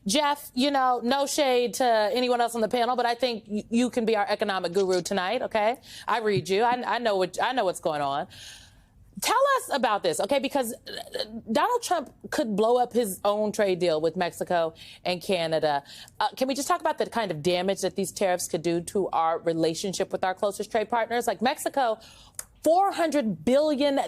Jeff, no shade to anyone else on the panel, but I think you can be our economic guru tonight, okay? I read you. I know what's going on. Tell us about this, okay? Because Donald Trump could blow up his own trade deal with Mexico and Canada. Can we just talk about the kind of damage that these tariffs could do to our relationship with our closest trade partners? Like Mexico, $400 billion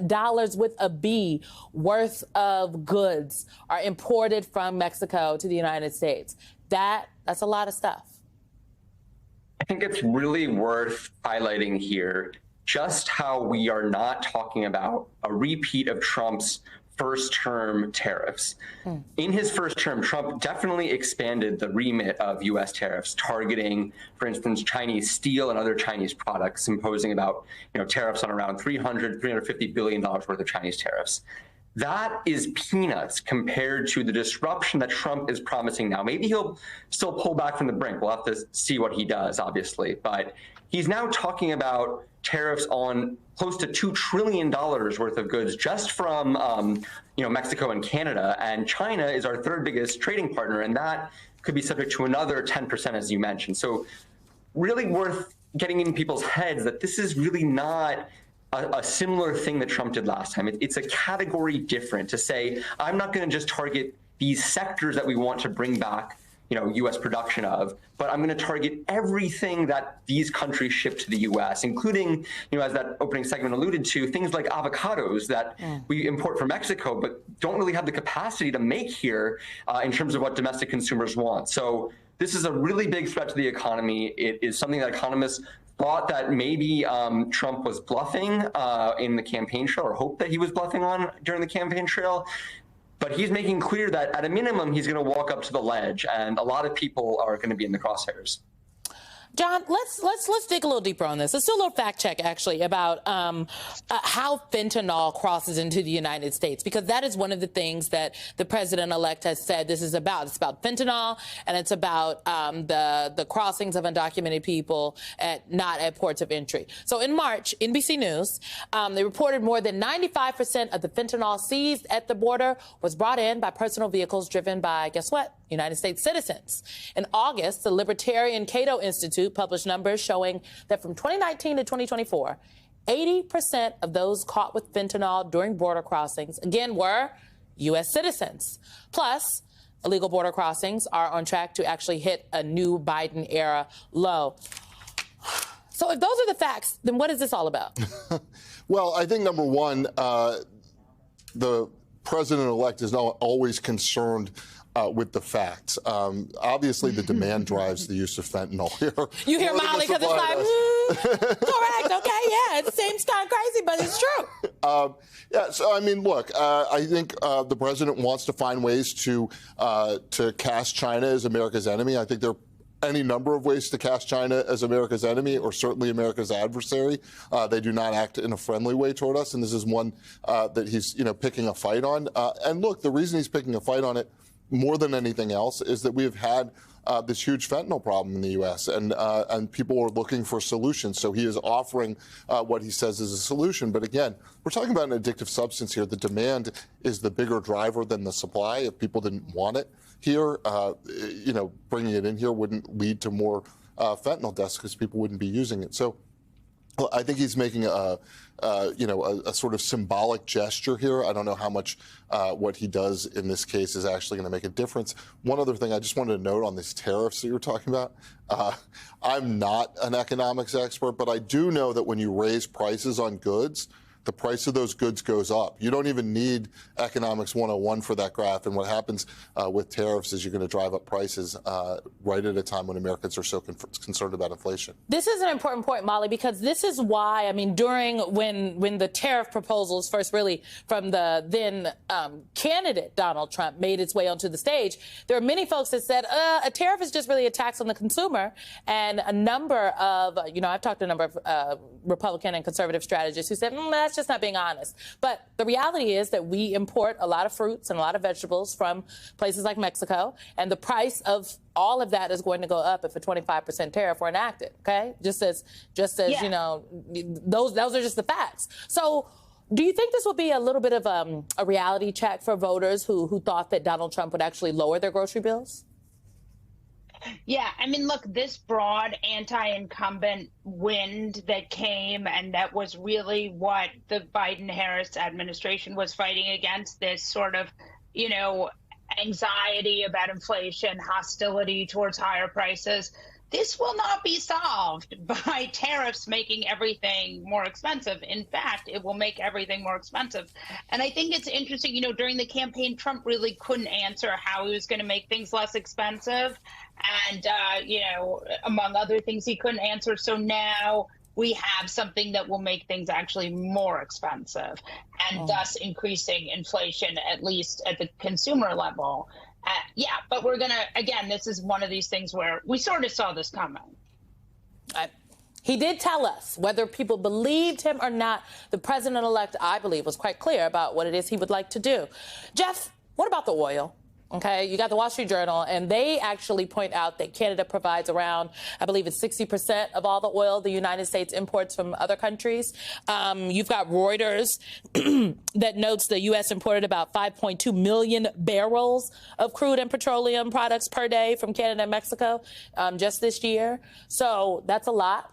with a B worth of goods are imported from Mexico to the United States. That's a lot of stuff. I think it's really worth highlighting here just how we are not talking about a repeat of Trump's first-term tariffs. In his first term, Trump definitely expanded the remit of U.S. tariffs, targeting, for instance, Chinese steel and other Chinese products, imposing about tariffs on around $350 billion worth of Chinese tariffs. That is peanuts compared to the disruption that Trump is promising now. Maybe he'll still pull back from the brink. We'll have to see what he does, obviously. But he's now talking about tariffs on close to $2 trillion worth of goods just from Mexico and Canada. And China is our third biggest trading partner, and that could be subject to another 10%, as you mentioned. So really worth getting in people's heads that this is really not a similar thing that Trump did last time. It's a category different to say, I'm not going to just target these sectors that we want to bring back U.S. production of, but I'm going to target everything that these countries ship to the U.S., including, as that opening segment alluded to, things like avocados that we import from Mexico, but don't really have the capacity to make here in terms of what domestic consumers want. So this is a really big threat to the economy. It is something that economists thought that maybe Trump was bluffing in the campaign trail, or hoped that he was bluffing on during the campaign trail. But he's making clear that at a minimum, he's going to walk up to the ledge, and a lot of people are going to be in the crosshairs. John, let's dig a little deeper on this. Let's do a little fact check, actually, about how fentanyl crosses into the United States, because that is one of the things that the president-elect has said this is about. It's about fentanyl, and it's about the crossings of undocumented people not at ports of entry. So in March, NBC News, they reported more than 95% of the fentanyl seized at the border was brought in by personal vehicles driven by, guess what? United States citizens. In August, the Libertarian Cato Institute published numbers showing that from 2019 to 2024, 80% of those caught with fentanyl during border crossings, again, were U.S. citizens. Plus, illegal border crossings are on track to actually hit a new Biden-era low. So if those are the facts, then what is this all about? Well, I think, number one, the president-elect is not always concerned with the facts. Obviously, the demand drives the use of fentanyl here. You hear Molly because it's like, correct, okay, yeah, it seems kind of crazy, but it's true. Yeah, so I mean, look, I think the president wants to find ways to cast China as America's enemy. I think there are any number of ways to cast China as America's enemy, or certainly America's adversary. They do not act in a friendly way toward us, and this is one that he's picking a fight on. And look, the reason he's picking a fight on it more than anything else is that we have had this huge fentanyl problem in the U.S. and people are looking for solutions. So he is offering what he says is a solution. But again, we're talking about an addictive substance here. The demand is the bigger driver than the supply. If people didn't want it here, bringing it in here wouldn't lead to more fentanyl deaths because people wouldn't be using it. So I think he's making a sort of symbolic gesture here. I don't know how much what he does in this case is actually going to make a difference. One other thing I just wanted to note on these tariffs that you're talking about, I'm not an economics expert, but I do know that when you raise prices on goods, the price of those goods goes up. You don't even need economics 101 for that graph. And what happens with tariffs is you're going to drive up prices right at a time when Americans are so concerned about inflation. This is an important point, Molly, because this is why, I mean, during when the tariff proposals first really from the then candidate Donald Trump made its way onto the stage, there are many folks that said a tariff is just really a tax on the consumer. And a number of, I've talked to a number of Republican and conservative strategists who said, that's just not being honest. But the reality is that we import a lot of fruits and a lot of vegetables from places like Mexico, and the price of all of that is going to go up if a 25% tariff were enacted. Okay, just as those are just the facts. So, do you think this will be a little bit of a reality check for voters who thought that Donald Trump would actually lower their grocery bills? Yeah, I mean, look, this broad anti-incumbent wind that came, and that was really what the Biden-Harris administration was fighting against, this sort of, you know, anxiety about inflation, hostility towards higher prices. This will not be solved by tariffs making everything more expensive. In fact, it will make everything more expensive. And I think it's interesting, you know, during the campaign, Trump really couldn't answer how he was going to make things less expensive. And, you know, among other things, he couldn't answer. So now we have something that will make things actually more expensive and thus increasing inflation, at least at the consumer level. Yeah, but we're going to, again, this is one of these things where we sort of saw this coming. He did tell us, whether people believed him or not, the president-elect, I believe, was quite clear about what it is he would like to do. Jeff, what about the oil? Okay, you got the Wall Street Journal, and they actually point out that Canada provides around, I believe it's 60% of all the oil the United States imports from other countries. You've got Reuters that notes the U.S. imported about 5.2 million barrels of crude and petroleum products per day from Canada and Mexico just this year. So that's a lot.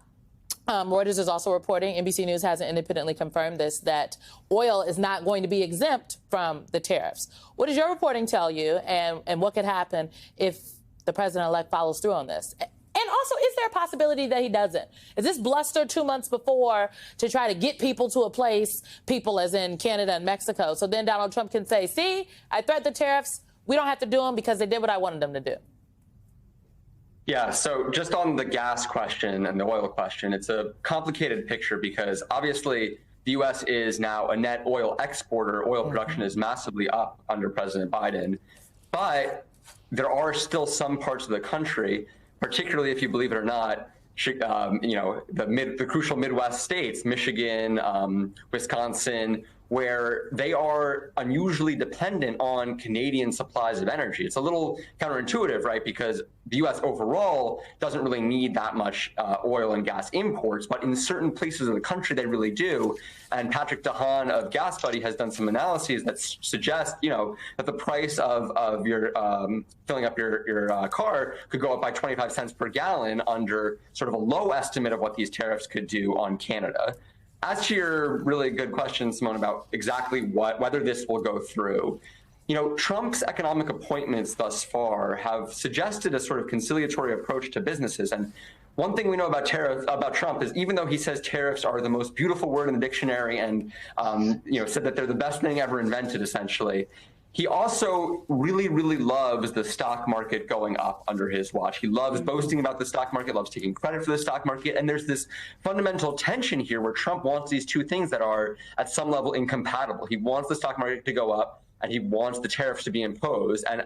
Reuters is also reporting, NBC News hasn't independently confirmed this, that oil is not going to be exempt from the tariffs. What does your reporting tell you, and what could happen if the president-elect follows through on this? And also, is there a possibility that he doesn't? Is this bluster 2 months before to try to get people to a place, people as in Canada and Mexico, so then Donald Trump can say, see, I threatened the tariffs, we don't have to do them because they did what I wanted them to do? Yeah, so just on the gas question and the oil question, it's a complicated picture because obviously the U.S. is now a net oil exporter. Oil production is massively up under President Biden. But there are still some parts of the country, particularly if you believe it or not, you know, the crucial Midwest states, Michigan, Wisconsin, where they are unusually dependent on Canadian supplies of energy. It's a little counterintuitive, right? Because the U.S. overall doesn't really need that much oil and gas imports, but in certain places of the country, they really do. And Patrick DeHaan of Gas Buddy has done some analyses that suggest, you know, that the price of your filling up your car could go up by 25 cents per gallon under sort of a low estimate of what these tariffs could do on Canada. As to your really good question, Simone, about exactly whether this will go through, you know, Trump's economic appointments thus far have suggested a sort of conciliatory approach to businesses. And one thing we know about Trump is even though he says tariffs are the most beautiful word in the dictionary and, you know, said that they're the best thing ever invented, essentially, he also really, really loves the stock market going up under his watch. He loves boasting about the stock market, loves taking credit for the stock market. And there's this fundamental tension here where Trump wants these two things that are at some level incompatible. He wants the stock market to go up and he wants the tariffs to be imposed. And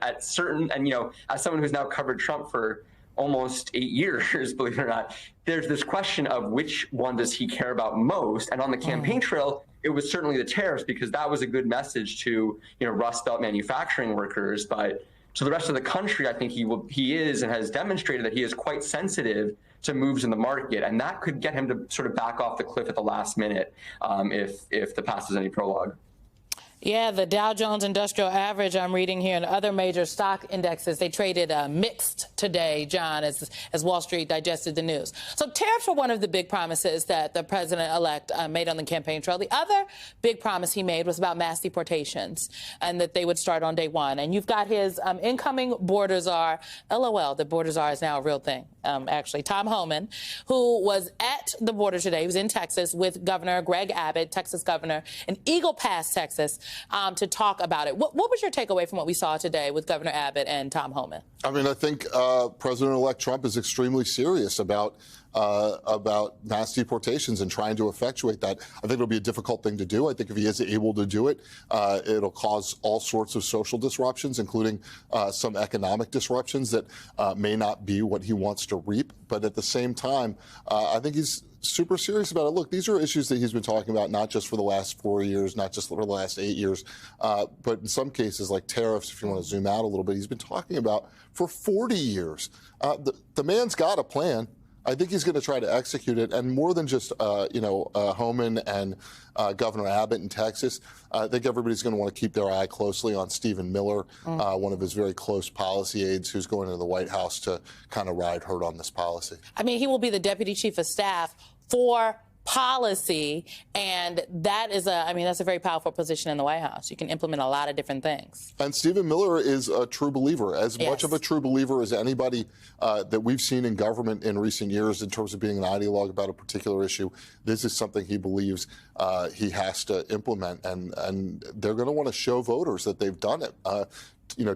you know, as someone who's now covered Trump for almost 8 years, believe it or not, there's this question of which one does he care about most. And on the campaign trail, it was certainly the tariffs because that was a good message to, you know, Rust Belt manufacturing workers. But to the rest of the country, I think he is and has demonstrated that he is quite sensitive to moves in the market. And that could get him to sort of back off the cliff at the last minute if the past is any prologue. Yeah, the Dow Jones Industrial Average I'm reading here and other major stock indexes, they traded mixed today, John, as Wall Street digested the news. So tariffs were one of the big promises that the president-elect made on the campaign trail. The other big promise he made was about mass deportations and that they would start on day one. And you've got his incoming border czar, LOL, the border czar is now a real thing, actually, Tom Homan, who was at the border today. He was in Texas with Governor Greg Abbott, Texas governor, in Eagle Pass, Texas, to talk about it. What was your takeaway from what we saw today with Governor Abbott and Tom Homan? I mean, I think President-elect Trump is extremely serious about mass deportations and trying to effectuate that. I think it'll be a difficult thing to do. I think if he is able to do it, it'll cause all sorts of social disruptions, including some economic disruptions that may not be what he wants to reap. But at the same time, I think he's super serious about it. Look, these are issues that he's been talking about not just for the last 4 years, not just for the last 8 years, but in some cases like tariffs, if you want to zoom out a little bit, he's been talking about for 40 years. The man's got a plan. I think he's going to try to execute it. And more than just, Homan and Governor Abbott in Texas, I think everybody's going to want to keep their eye closely on Stephen Miller, one of his very close policy aides who's going into the White House to kind of ride herd on this policy. I mean, he will be the deputy chief of staff for policy, and that's a very powerful position in the White House. You can implement a lot of different things. And Stephen Miller is a true believer, as much of a true believer as anybody that we've seen in government in recent years in terms of being an ideologue about a particular issue. This is something he believes he has to implement, and they're going to want to show voters that they've done it.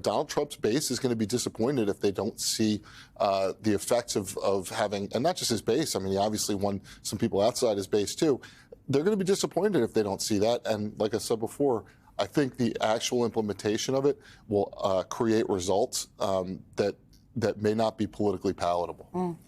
Donald Trump's base is going to be disappointed if they don't see the effects of having, and not just his base. I mean, he obviously won some people outside his base, too. They're going to be disappointed if they don't see that. And like I said before, I think the actual implementation of it will create results that may not be politically palatable.